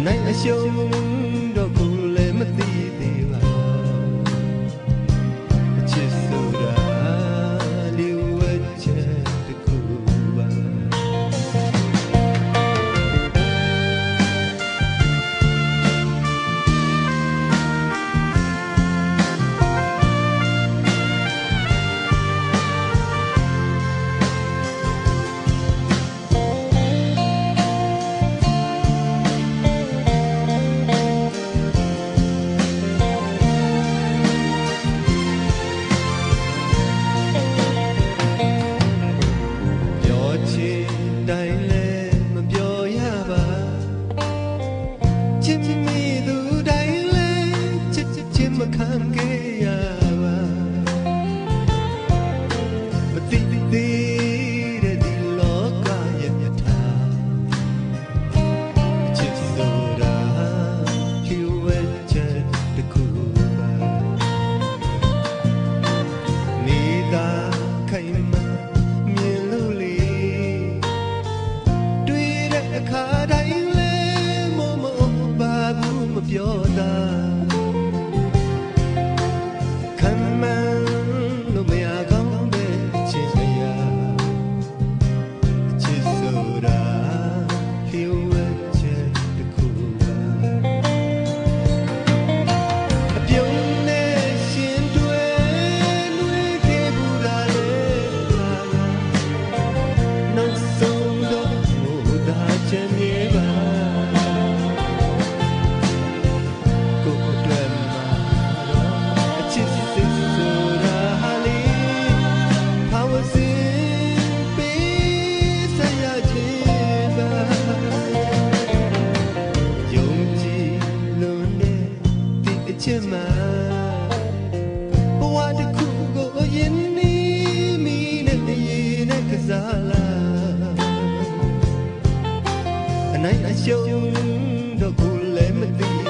နိုင်အရှုံးတော့ကိုလည်းမသိသေးပါအချစ်ဆိုတာလေဝဲချက်တကူပါပြောတာခံမှန်းလို့မရကောင်းတဲ့အချစ်အရာအချစ်ဆိုတာလျှို့ဝှက်ချက်တစ်ခုပါအပြုံးနဲ့ရှင်တွေလွေးခဲ့ဘူးလားလေနောက်ဆုံးတော့ဟိုဒါချင်မြေပါချစ်မှာဘဝတစ်ခုကိုယဉ်နေမိနဲ့တည်းနဲ့ကစားလာအနိုင်အရှုံးတော့ကိုလည်းမသိ